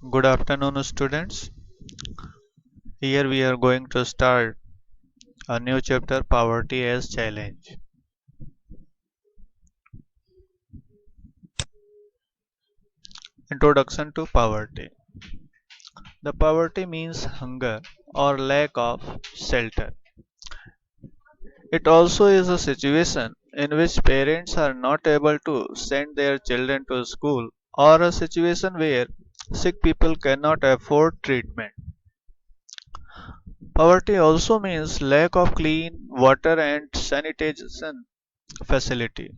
Good afternoon, students. Here we are going to start a new chapter, Poverty as Challenge. Introduction to Poverty. The poverty means hunger or lack of shelter. It also is a situation in which parents are not able to send their children to school, or a situation where sick people cannot afford treatment. Poverty also means lack of clean water and sanitation facility.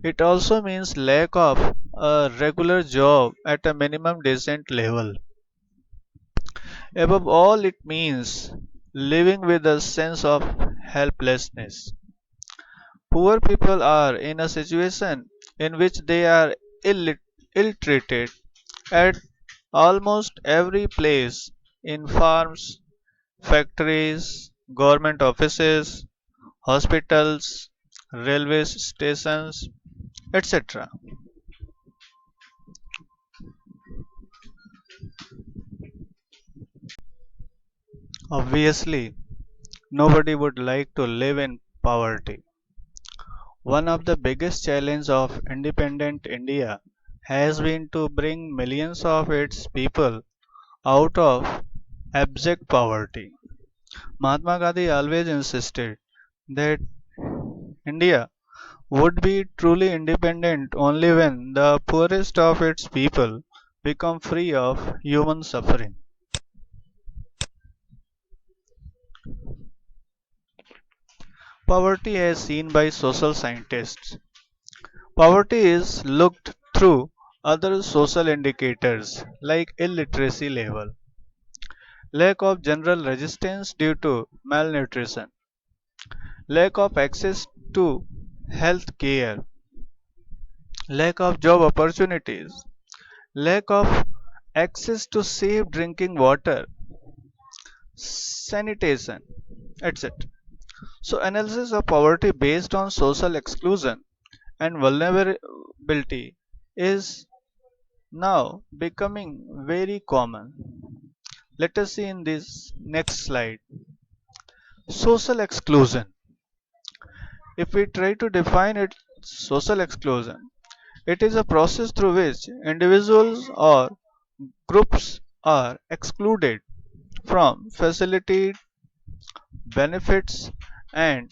It also means lack of a regular job at a minimum decent level. Above all, it means living with a sense of helplessness. Poor people are in a situation in which they are ill treated at almost every place, in farms, factories, government offices, hospitals, railway stations, etc. Obviously, nobody would like to live in poverty. One of the biggest challenges of independent India has been to bring millions of its people out of abject poverty. Mahatma Gandhi always insisted that India would be truly independent only when the poorest of its people become free of human suffering. Poverty as seen by social scientists. Poverty is looked through other social indicators like illiteracy level, lack of general resistance due to malnutrition, lack of access to health care, lack of job opportunities, lack of access to safe drinking water, sanitation, etc. So, analysis of poverty based on social exclusion and vulnerability is now becoming very common. Let us see in this next slide. Social exclusion. If we try to define it, social exclusion, it is a process through which individuals or groups are excluded from facilities, benefits, and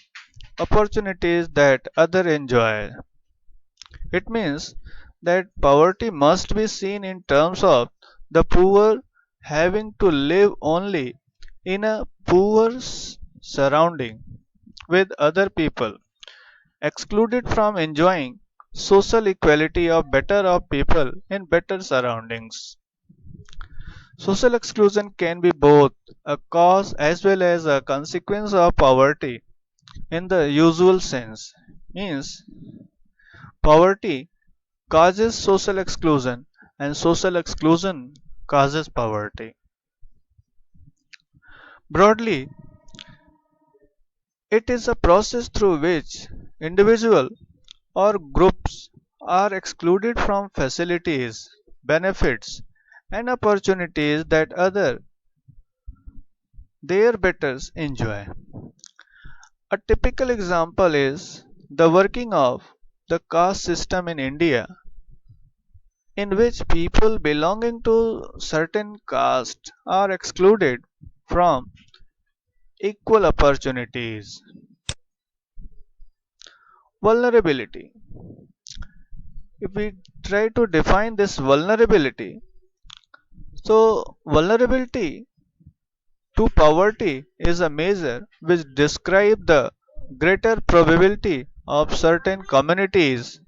opportunities that others enjoy. It means that poverty must be seen in terms of the poor having to live only in a poor surrounding with other people, excluded from enjoying social equality of better of people in better surroundings. Social exclusion can be both a cause as well as a consequence of poverty in the usual sense. Means poverty causes social exclusion and social exclusion causes poverty. Broadly, it is a process through which individuals or groups are excluded from facilities, benefits, and opportunities that other their betters enjoy. A typical example is the working of the caste system in India, in which people belonging to certain caste are excluded from equal opportunities. Vulnerability. If we try to define this vulnerability, so vulnerability to poverty is a measure which describes the greater probability of certain communities,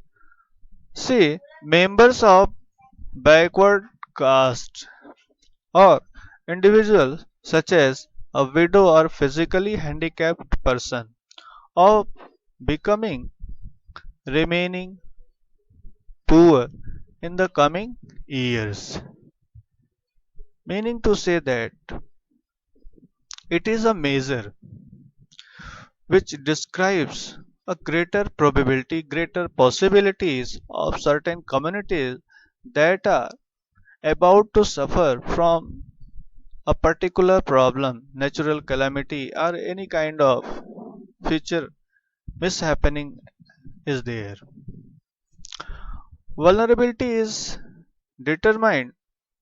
say members of backward caste or individuals such as a widow or physically handicapped person, of becoming remaining poor in the coming years. Meaning to say that it is a measure which describes a greater probability, greater possibilities of certain communities that are about to suffer from a particular problem, natural calamity, or any kind of future mishappening is there. Vulnerability is determined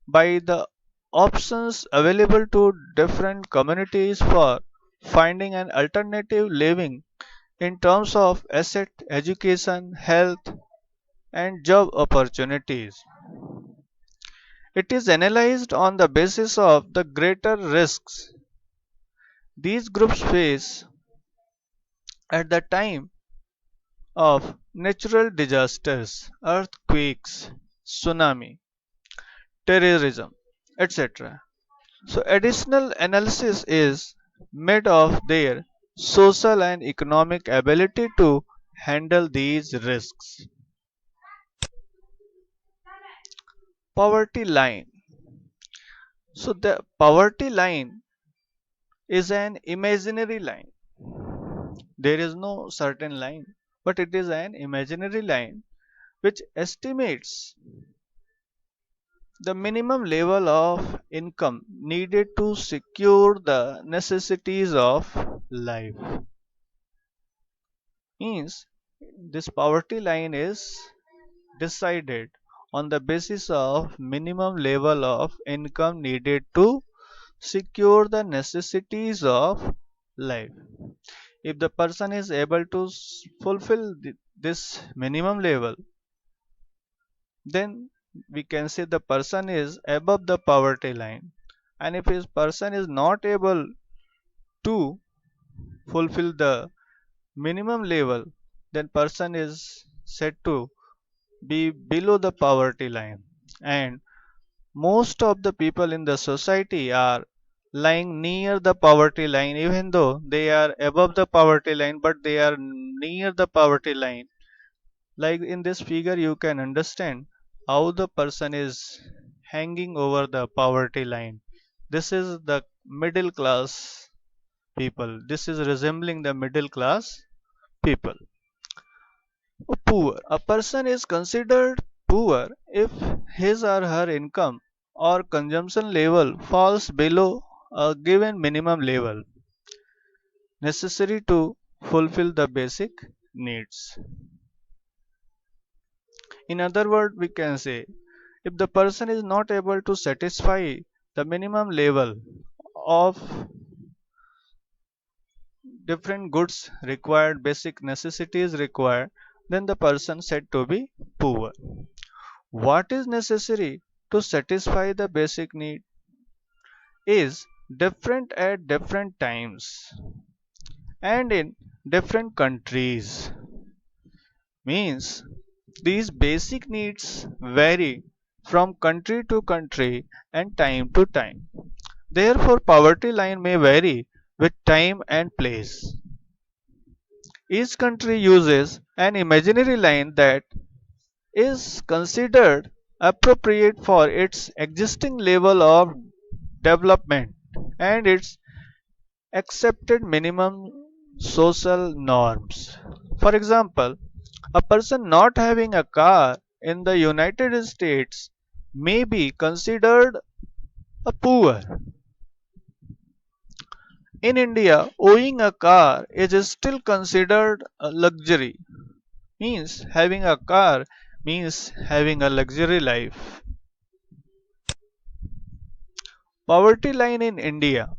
by the options available to different communities for finding an alternative living in terms of asset, education, health, and job opportunities. It is analyzed on the basis of the greater risks these groups face at the time of natural disasters, earthquakes, tsunami, terrorism, etc. So, additional analysis is made of their social and economic ability to handle these risks. Poverty line. So, the poverty line is an imaginary line. There is no certain line, but it is an imaginary line which estimates the minimum level of income needed to secure the necessities of life. Means this poverty line is decided on the basis of minimum level of income needed to secure the necessities of life. If the person is able to fulfill this minimum level, then we can say the person is above the poverty line. And if his person is not able to fulfill the minimum level, then person is said to be below the poverty line. And most of the people in the society are lying near the poverty line, even though they are above the poverty line, but they are near the poverty line. Like in this figure, you can understand how the person is hanging over the poverty line. This is the middle class people. This is resembling the middle class people. Poor. A person is considered poor if his or her income or consumption level falls below a given minimum level necessary to fulfill the basic needs. In other words, we can say if the person is not able to satisfy the minimum level of different goods required, basic necessities required, then the person said to be poor. What is necessary to satisfy the basic need is different at different times and in different countries. Means these basic needs vary from country to country and time to time. Therefore, poverty line may vary with time and place. Each country uses an imaginary line that is considered appropriate for its existing level of development and its accepted minimum social norms. For example, a person not having a car in the United States may be considered a poor. In India, owning a car is still considered a luxury. Means having a car means having a luxury life. Poverty line in India.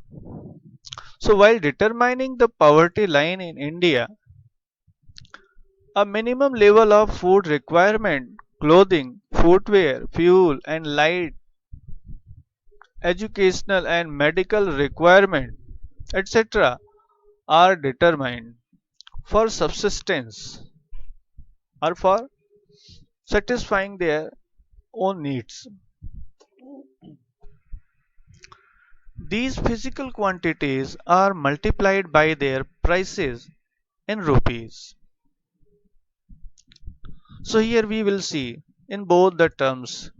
So while determining the poverty line in India, a minimum level of food requirement, clothing, footwear, fuel and light, educational and medical requirement, etc. are determined for subsistence or for satisfying their own needs. These physical quantities are multiplied by their prices in rupees. So here we will see in both the terms.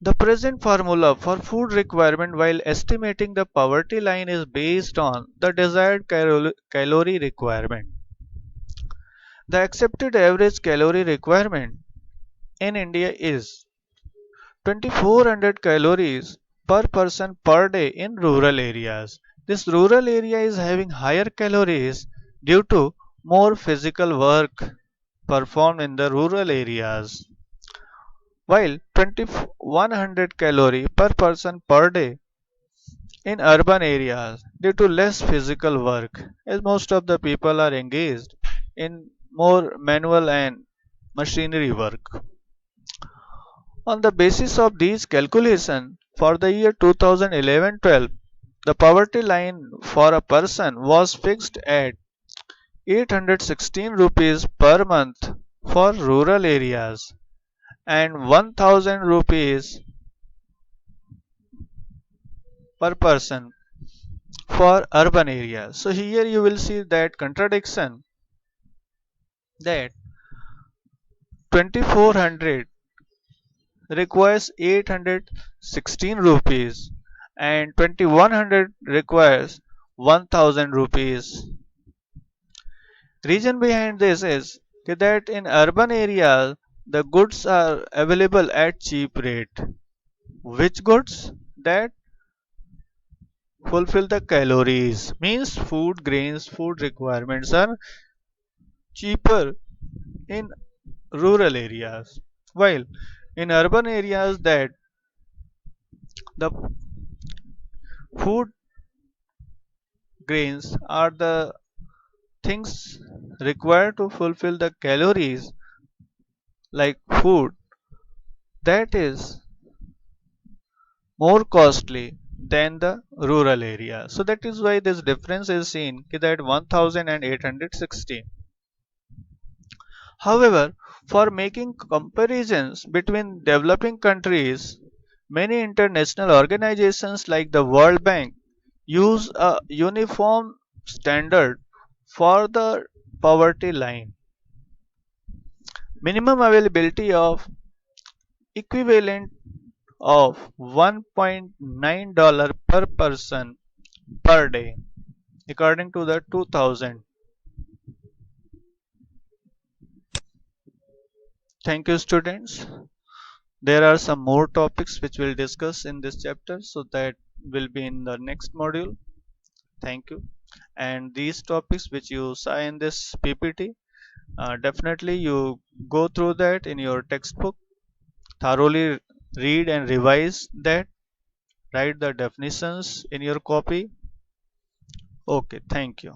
The present formula for food requirement while estimating the poverty line is based on the desired calorie requirement. The accepted average calorie requirement in India is 2400 calories per person per day in rural areas. This rural area is having higher calories due to more physical work performed in the rural areas, while 2100 calorie per person per day in urban areas due to less physical work, as most of the people are engaged in more manual and machinery work. On the basis of these calculations, for the year 2011-12, the poverty line for a person was fixed at 816 rupees per month for rural areas and 1000 rupees per person for urban areas. So here you will see that contradiction, that 2400 requires 816 rupees and 2100 requires 1000 rupees. Reason behind this is that in urban areas the goods are available at cheap rate. Which goods? That fulfill the calories, means food, grains, food requirements are cheaper in rural areas, while in urban areas that the food grains are the things required to fulfill the calories, like food, that is more costly than the rural area. So that is why this difference is seen that 1816. However, for making comparisons between developing countries, many international organizations like the World Bank use a uniform standard for the poverty line. Minimum availability of equivalent of $1.9 per person per day according to the 2000. Thank you, students. There are some more topics which we'll discuss in this chapter, so that will be in the next module. Thank you. And these topics which you saw in this PPT, definitely you go through that in your textbook, thoroughly read and revise that, write the definitions in your copy. Okay, thank you.